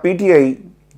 PTI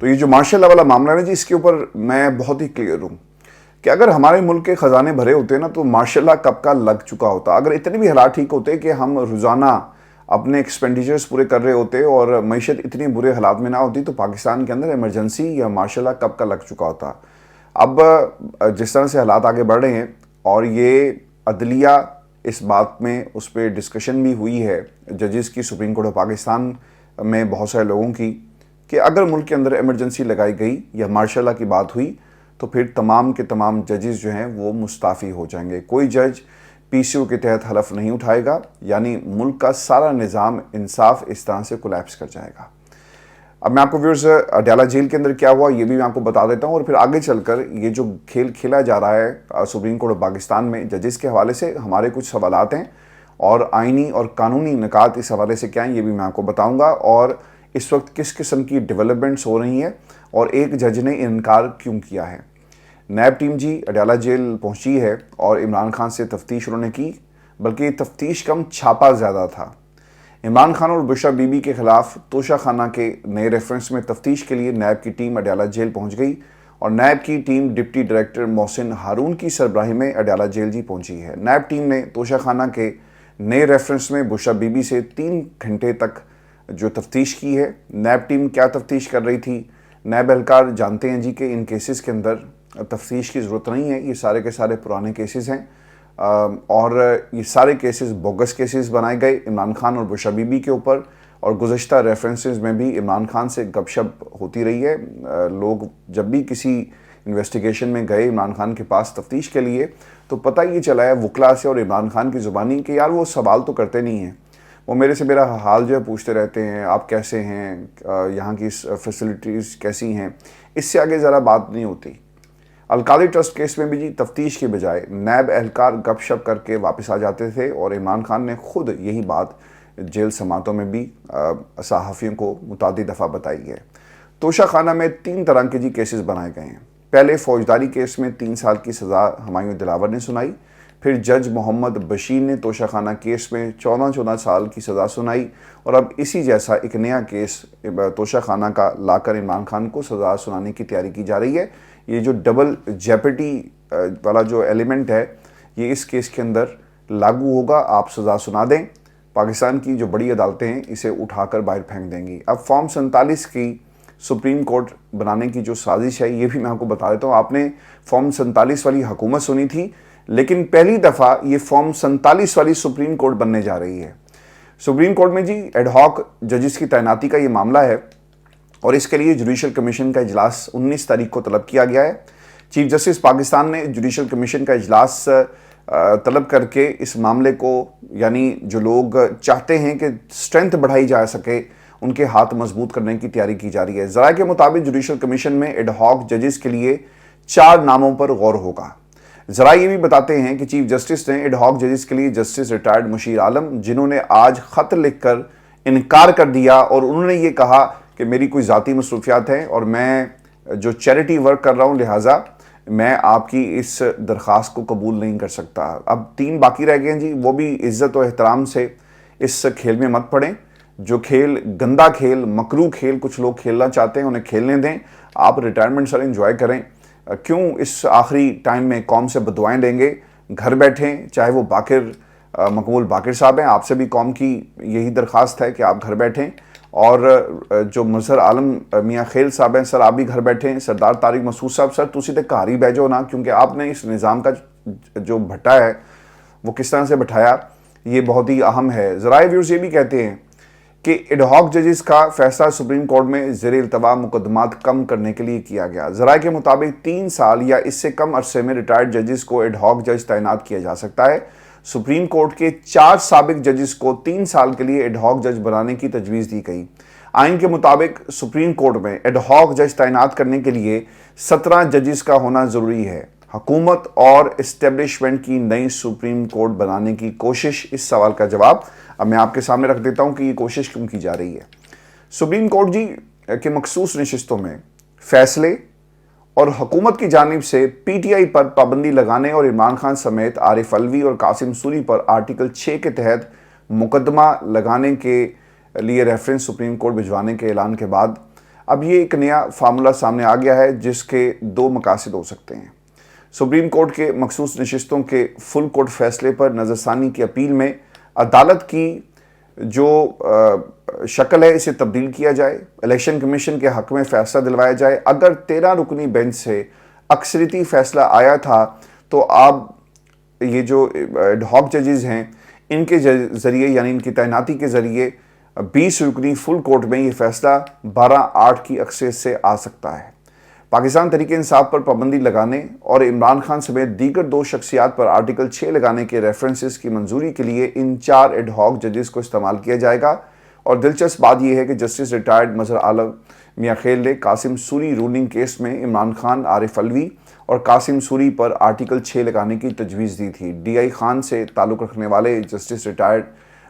تو یہ جو مارشل لا والا معاملہ ہے نا جی، اس کے اوپر میں بہت ہی کلیئر ہوں کہ اگر ہمارے ملک کے خزانے بھرے ہوتے نا تو مارشل لا کب کا لگ چکا ہوتا. اگر اتنے بھی حالات ٹھیک ہوتے کہ ہم روزانہ اپنے ایکسپینڈیچرز پورے کر رہے ہوتے اور معیشت اتنی برے حالات میں نہ ہوتی تو پاکستان کے اندر ایمرجنسی یا مارشل لا کب کا لگ چکا ہوتا. اب جس طرح سے حالات آگے بڑھ رہے ہیں اور یہ عدلیہ اس بات میں اس پہ ڈسکشن بھی ہوئی ہے ججز کی سپریم کورٹ آف پاکستان میں بہت سارے لوگوں کی کہ اگر ملک کے اندر ایمرجنسی لگائی گئی یا مارشل لا کی بات ہوئی تو پھر تمام کے تمام ججز جو ہیں وہ مستعفی ہو جائیں گے. کوئی جج پی سی او کے تحت حلف نہیں اٹھائے گا، یعنی ملک کا سارا نظام انصاف اس طرح سے کولیپس کر جائے گا. اب میں آپ کو ویورز اڈیالہ جیل کے اندر کیا ہوا یہ بھی میں آپ کو بتا دیتا ہوں، اور پھر آگے چل کر یہ جو کھیل کھیلا جا رہا ہے سپریم کورٹ آف پاکستان میں ججز کے حوالے سے ہمارے کچھ سوالات ہیں اور آئینی اور قانونی نکات اس حوالے سے کیا ہیں یہ بھی میں آپ کو بتاؤں گا، اور اس وقت کس قسم کی ڈیولپمنٹس ہو رہی ہیں اور ایک جج نے انکار کیوں کیا ہے. نیب ٹیم جی اڈیالہ جیل پہنچی ہے اور عمران خان سے تفتیش انہوں نے کی، بلکہ یہ تفتیش کم چھاپا زیادہ تھا. عمران خان اور بشرا بی بی کے خلاف توشہ خانہ کے نئے ریفرنس میں تفتیش کے لیے نیب کی ٹیم اڈیالہ جیل پہنچ گئی اور نیب کی ٹیم ڈپٹی ڈائریکٹر محسن ہارون کی سربراہی میں اڈیالہ جیل جی پہنچی ہے. نیب ٹیم نے توشہ خانہ کے نئے ریفرنس میں بشرا بی بی سے 3 گھنٹے تک جو تفتیش کی ہے. نیب ٹیم کیا تفتیش کر رہی تھی؟ نیب اہلکار جانتے ہیں جی کہ ان کیسز کے اندر تفتیش کی ضرورت نہیں ہے، یہ سارے کے سارے پرانے کیسز ہیں اور یہ سارے کیسز بوگس کیسز بنائے گئے عمران خان اور بشرا بی بی کے اوپر، اور گزشتہ ریفرنسز میں بھی عمران خان سے گپ شپ ہوتی رہی ہے. لوگ جب بھی کسی انویسٹیگیشن میں گئے عمران خان کے پاس تفتیش کے لیے تو پتہ یہ چلا ہے وکلا سے اور عمران خان کی زبانی کہ یار وہ سوال تو کرتے نہیں ہیں، وہ میرے سے میرا حال جو ہے پوچھتے رہتے ہیں، آپ کیسے ہیں، یہاں کی فیسلٹیز کیسی ہیں، اس سے آگے ذرا بات نہیں ہوتی. القادری ٹرسٹ کیس میں بھی جی تفتیش کے بجائے نیب اہلکار گپ شپ کر کے واپس آ جاتے تھے اور عمران خان نے خود یہی بات جیل سماعتوں میں بھی صحافیوں کو متعدد دفعہ بتائی ہے. توشہ خانہ میں 3 طرح کے جی کیسز بنائے گئے ہیں. پہلے فوجداری کیس میں 3 سال کی سزا ہمایوں دلاور نے سنائی، پھر جج محمد بشیر نے توشہ خانہ کیس میں 14 سال کی سزا سنائی، اور اب اسی جیسا ایک نیا کیس توشہ خانہ کا لا کر عمران خان کو سزا سنانے کی تیاری کی جا رہی ہے. یہ جو ڈبل جیپٹی والا جو ایلیمنٹ ہے یہ اس کیس کے اندر لاگو ہوگا. آپ سزا سنا دیں، پاکستان کی جو بڑی عدالتیں ہیں اسے اٹھا کر باہر پھینک دیں گی. اب فارم 47 کی سپریم کورٹ بنانے کی جو سازش ہے یہ بھی میں آپ کو بتا دیتا ہوں. آپ نے فارم 47 والی حکومت سنی تھی، لیکن پہلی دفعہ یہ فارم 47 والی سپریم کورٹ بننے جا رہی ہے. سپریم کورٹ میں جی ایڈ ہاک ججز کی تعیناتی کا یہ معاملہ ہے اور اس کے لیے جوڈیشل کمیشن کا اجلاس 19 تاریخ کو طلب کیا گیا ہے. چیف جسٹس پاکستان نے جوڈیشل کمیشن کا اجلاس طلب کر کے اس معاملے کو، یعنی جو لوگ چاہتے ہیں کہ سٹرینتھ بڑھائی جا سکے ان کے ہاتھ مضبوط کرنے کی تیاری کی جا رہی ہے. ذرائع کے مطابق جوڈیشل کمیشن میں ایڈ ہاک ججز کے لیے 4 ناموں پر غور ہوگا. ذرائع یہ بھی بتاتے ہیں کہ چیف جسٹس نے ایڈ ہاک ججز کے لیے جسٹس ریٹائرڈ مشیر عالم، جنہوں نے آج خط لکھ کر انکار کر دیا اور انہوں نے یہ کہا کہ میری کوئی ذاتی مصروفیات ہیں اور میں جو چیریٹی ورک کر رہا ہوں لہٰذا میں آپ کی اس درخواست کو قبول نہیں کر سکتا. اب 3 باقی رہ گئے ہیں جی، وہ بھی عزت و احترام سے اس کھیل میں مت پڑیں. جو کھیل گندا کھیل، مکروہ کھیل کچھ لوگ کھیلنا چاہتے ہیں انہیں کھیلنے دیں. آپ ریٹائرمنٹ سر انجوائے کریں، کیوں اس آخری ٹائم میں قوم سے بددعائیں لیں گے؟ گھر بیٹھیں، چاہے وہ باقر مقبول باقر صاحب ہیں، آپ سے بھی قوم کی یہی درخواست ہے کہ آپ گھر بیٹھیں، اور جو مظہر عالم میاں خیل صاحب ہیں سر آپ بھی گھر بیٹھیں. سردار طارق مسعود صاحب سر تسی تے گھر ہی بیٹھ جاؤ نا، کیونکہ آپ نے اس نظام کا جو بھٹا ہے وہ کس طرح سے بٹھایا یہ بہت ہی اہم ہے. ذرائع ویورز یہ بھی کہتے ہیں کہ ایڈ ہاک ججز کا فیصلہ سپریم کورٹ میں زیر التوا مقدمات کم کرنے کے لیے کیا گیا. ذرائع کے مطابق 3 سال یا اس سے کم عرصے میں ریٹائرڈ ججز کو ایڈ ہاک جج تعینات کیا جا سکتا ہے. سپریم کورٹ کے 4 سابق ججز کو 3 سال کے لیے ایڈ ہاک جج بنانے کی تجویز دی گئی. آئین کے مطابق سپریم کورٹ میں ایڈ ہاک جج تعینات کرنے کے لیے 17 ججز کا ہونا ضروری ہے. حکومت اور اسٹیبلشمنٹ کی نئی سپریم کورٹ بنانے کی کوشش، اس سوال کا جواب اب میں آپ کے سامنے رکھ دیتا ہوں کہ یہ کوشش کیوں کی جا رہی ہے. سپریم کورٹ جی کے مخصوص نشستوں میں فیصلے اور حکومت کی جانب سے پی ٹی آئی پر پابندی لگانے اور عمران خان سمیت عارف الوی اور قاسم سوری پر آرٹیکل 6 کے تحت مقدمہ لگانے کے لیے ریفرنس سپریم کورٹ بھجوانے کے اعلان کے بعد اب یہ ایک نیا فارمولا سامنے آ گیا ہے جس کے دو مقاصد ہو سکتے ہیں۔ سپریم کورٹ کے مخصوص نشستوں کے فل کورٹ فیصلے پر نظر ثانی کی اپیل میں عدالت کی جو شکل ہے اسے تبدیل کیا جائے، الیکشن کمیشن کے حق میں فیصلہ دلوایا جائے۔ اگر 13 رکنی بینچ سے اکثریتی فیصلہ آیا تھا تو اب یہ جو ایڈ ہاک ججز ہیں ان کے ذریعے یعنی ان کی تعیناتی کے ذریعے 20 رکنی فل کورٹ میں یہ فیصلہ 12-8 کی اکثریت سے آ سکتا ہے۔ پاکستان تحریک انصاف پر پابندی لگانے اور عمران خان سمیت دیگر 2 شخصیات پر آرٹیکل 6 لگانے کے ریفرنسز کی منظوری کے لیے ان 4 ایڈ ہاک ججز کو استعمال کیا جائے گا، اور دلچسپ بات یہ ہے کہ جسٹس ریٹائرڈ مظہر عالم میاں خیل نے قاسم سوری رولنگ کیس میں عمران خان، عارف الوی اور قاسم سوری پر آرٹیکل 6 لگانے کی تجویز دی تھی۔ ڈی آئی خان سے تعلق رکھنے والے جسٹس ریٹائرڈ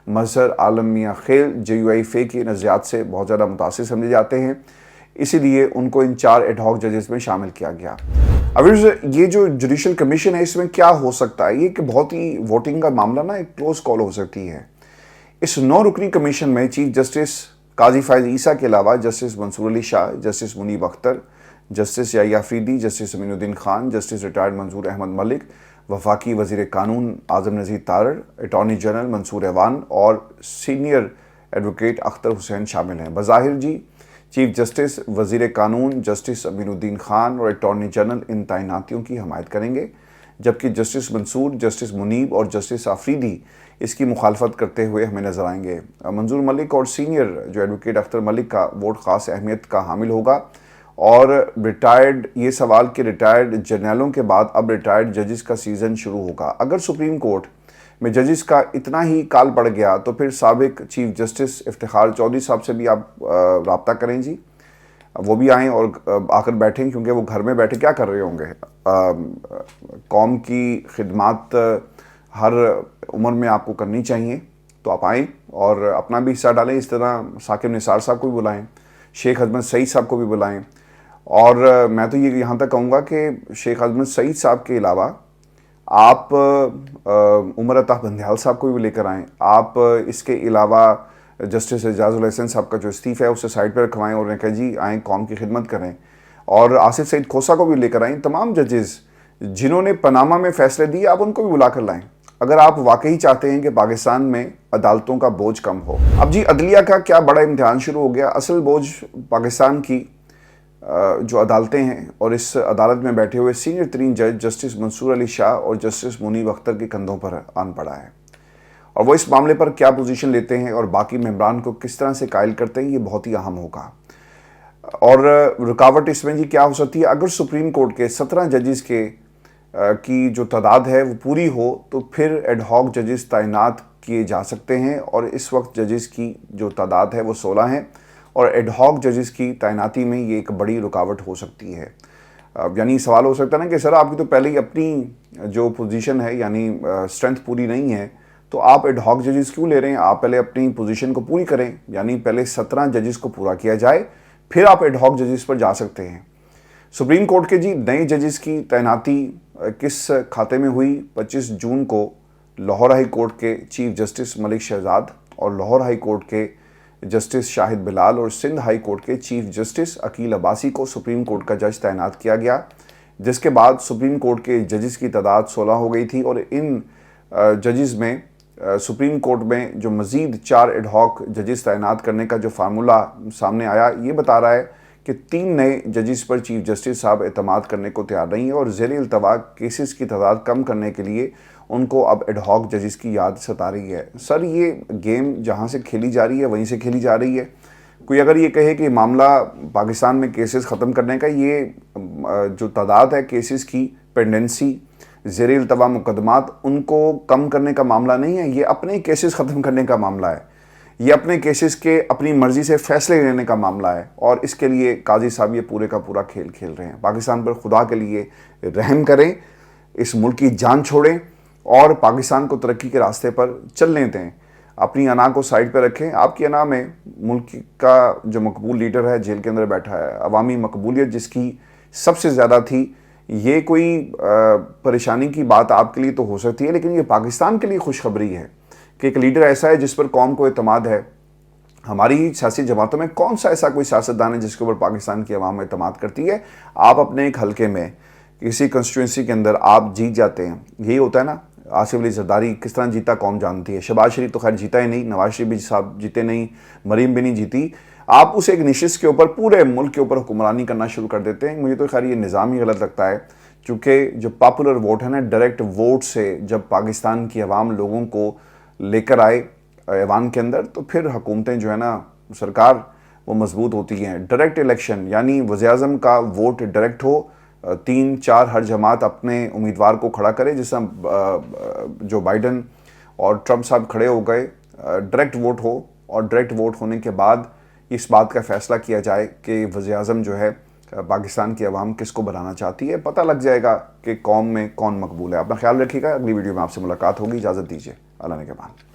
مظہر عالم میاں خیل JUI کی نظریات سے بہت زیادہ متاثر سمجھے جاتے ہیں، اسی لیے ان کو ان 4 ایڈ ہاک ججز میں شامل کیا گیا۔ اب یہ جو جوڈیشل کمیشن ہے اس میں کیا ہو سکتا ہے؟ یہ کہ بہت ہی ووٹنگ کا معاملہ نا ایک کلوز کال ہو سکتی ہے۔ اس 9 رکنی کمیشن میں چیف جسٹس قاضی فائز عیسیٰ کے علاوہ جسٹس منصور علی شاہ، جسٹس منیب اختر، جسٹس یحییٰ آفریدی، جسٹس امین الدین خان، جسٹس ریٹائرڈ منظور احمد ملک، وفاقی وزیر قانون اعظم نذیر تارڑ، اٹارنی جنرل منصور ایوان اور سینئر ایڈوکیٹ اختر حسین شامل ہیں۔ بظاہر چیف جسٹس، وزیر قانون، جسٹس امین الدین خان اور اٹارنی جنرل ان تعیناتیوں کی حمایت کریں گے، جبکہ جسٹس منصور، جسٹس منیب اور جسٹس آفریدی اس کی مخالفت کرتے ہوئے ہمیں نظر آئیں گے۔ منظور ملک اور سینئر جو ایڈوکیٹ اختر ملک کا ووٹ خاص اہمیت کا حامل ہوگا، اور یہ سوال کہ ریٹائرڈ جرنیلوں کے بعد اب ریٹائرڈ ججز کا سیزن شروع ہوگا۔ اگر سپریم کورٹ میں ججز کا اتنا ہی کال پڑ گیا تو پھر سابق چیف جسٹس افتخار چودھری صاحب سے بھی آپ رابطہ کریں جی، وہ بھی آئیں اور آ کر بیٹھیں، کیونکہ وہ گھر میں بیٹھے کیا کر رہے ہوں گے؟ قوم کی خدمات ہر عمر میں آپ کو کرنی چاہیے، تو آپ آئیں اور اپنا بھی حصہ ڈالیں۔ اس طرح ثاقب نثار صاحب کو بھی بلائیں، شیخ عظمت سعید صاحب کو بھی بلائیں، اور میں تو یہ یہاں تک کہوں گا کہ شیخ عظمت سعید صاحب کے علاوہ آپ عمر عطا بندیال صاحب کو بھی لے کر آئیں۔ آپ اس کے علاوہ جسٹس اعجاز الحسن صاحب کا جو استعفیٰ ہے اسے سائڈ پہ رکھوائیں اور انہیں کہیں جی آئیں قوم کی خدمت کریں، اور آصف سعید کھوسہ کو بھی لے کر آئیں۔ تمام ججز جنہوں نے پاناما میں فیصلے دیے آپ ان کو بھی بلا کر لائیں، اگر آپ واقعی چاہتے ہیں کہ پاکستان میں عدالتوں کا بوجھ کم ہو۔ اب عدلیہ کا کیا بڑا امتحان شروع ہو گیا۔ اصل بوجھ پاکستان کی جو عدالتیں ہیں اور اس عدالت میں بیٹھے ہوئے سینئر ترین جج جسٹس منصور علی شاہ اور جسٹس منیب اختر کے کندھوں پر آن پڑا ہے، اور وہ اس معاملے پر کیا پوزیشن لیتے ہیں اور باقی ممبران کو کس طرح سے قائل کرتے ہیں، یہ بہت ہی اہم ہوگا۔ اور رکاوٹ اس میں کیا ہو سکتی ہے؟ اگر سپریم کورٹ کے 17 ججز کی جو تعداد ہے وہ پوری ہو تو پھر ایڈ ہاک ججز تعینات کیے جا سکتے ہیں، اور اس وقت ججز کی جو تعداد ہے وہ 16 ہیں، اور ایڈ ہاک ججز کی تعیناتی میں یہ ایک بڑی رکاوٹ ہو سکتی ہے۔ یعنی سوال ہو سکتا ہے نا کہ سر آپ کی تو پہلے ہی اپنی جو پوزیشن ہے یعنی اسٹرینتھ پوری نہیں ہے، تو آپ ایڈ ہاک ججز کیوں لے رہے ہیں؟ آپ پہلے اپنی پوزیشن کو پوری کریں، یعنی پہلے 17 ججز کو پورا کیا جائے، پھر آپ ایڈ ہاک ججز پر جا سکتے ہیں۔ سپریم کورٹ کے نئے ججز کی تعیناتی کس کھاتے میں ہوئی؟ 25 جون کو لاہور ہائی کورٹ کے چیف جسٹس ملک شہزاد اور لاہور ہائی کورٹ کے جسٹس شاہد بلال اور سندھ ہائی کورٹ کے چیف جسٹس عقیل عباسی کو سپریم کورٹ کا جج تعینات کیا گیا، جس کے بعد سپریم کورٹ کے ججز کی تعداد 16 ہو گئی تھی، اور ان ججز میں سپریم کورٹ میں جو مزید 4 ایڈ ہاک ججز تعینات کرنے کا جو فارمولا سامنے آیا، یہ بتا رہا ہے کہ 3 نئے ججز پر چیف جسٹس صاحب اعتماد کرنے کو تیار نہیں ہیں، اور زیر التواء کیسز کی تعداد کم کرنے کے لیے ان کو اب ایڈ ہاک ججز کی یاد ستا رہی ہے۔ سر یہ گیم جہاں سے کھیلی جا رہی ہے وہیں سے کھیلی جا رہی ہے۔ کوئی اگر یہ کہے کہ معاملہ پاکستان میں کیسز ختم کرنے کا، یہ جو تعداد ہے کیسز کی، پینڈنسی، زیر التواء مقدمات، ان کو کم کرنے کا معاملہ نہیں ہے، یہ اپنے کیسز ختم کرنے کا معاملہ ہے، یہ اپنے کیسز کے اپنی مرضی سے فیصلے لینے کا معاملہ ہے، اور اس کے لیے قاضی صاحب یہ پورے کا پورا کھیل کھیل رہے ہیں۔ پاکستان پر خدا کے لیے رحم کریں، اس ملک کی جان چھوڑیں اور پاکستان کو ترقی کے راستے پر چلنے دیں۔ اپنی انا کو سائڈ پہ رکھیں۔ آپ کی انا میں ملک کا جو مقبول لیڈر ہے جیل کے اندر بیٹھا ہے، عوامی مقبولیت جس کی سب سے زیادہ تھی، یہ کوئی پریشانی کی بات آپ کے لیے تو ہو سکتی ہے، لیکن یہ پاکستان کے لیے خوشخبری ہے کہ ایک لیڈر ایسا ہے جس پر قوم کو اعتماد ہے، ہماری سیاسی جماعتوں میں کون سا ایسا کوئی سیاستدان ہے جس کے اوپر پاکستان کی عوام اعتماد کرتی ہے؟ آپ اپنے ایک حلقے میں کسی کنسٹیٹوئنسی کے اندر آپ جیت جاتے ہیں، یہی ہوتا ہے نا۔ آصف علی زرداری کس طرح جیتا قوم جانتی ہے، شہباز شریف تو خیر جیتا ہی نہیں، نواز شریف بھی صاحب جیتے نہیں، مریم بھی نہیں جیتی۔ آپ اسے ایک نشست کے اوپر پورے ملک کے اوپر حکمرانی کرنا شروع کر دیتے ہیں۔ مجھے تو خیر یہ نظام ہی غلط لگتا ہے، چونکہ جو پاپولر ووٹ ہے نا، ڈائریکٹ ووٹ سے جب پاکستان کی عوام لوگوں کو لے کر آئے ایوان کے اندر، تو پھر حکومتیں جو ہے نا سرکار وہ مضبوط ہوتی ہیں۔ ڈائریکٹ الیکشن یعنی وزیر اعظم کا ووٹ ڈائریکٹ ہو، 3-4 ہر جماعت اپنے امیدوار کو کھڑا کرے، جس طرح جو بائیڈن اور ٹرمپ صاحب کھڑے ہو گئے، ڈائریکٹ ووٹ ہو، اور ڈائریکٹ ووٹ ہونے کے بعد اس بات کا فیصلہ کیا جائے کہ وزیر اعظم جو ہے پاکستان کی عوام کس کو بنانا چاہتی ہے۔ پتہ لگ جائے گا کہ قوم میں کون مقبول ہے۔ اپنا خیال رکھیے گا، اگلی ویڈیو میں آپ سے ملاقات ہوگی، اجازت دیجیے، اللہ نگہبان۔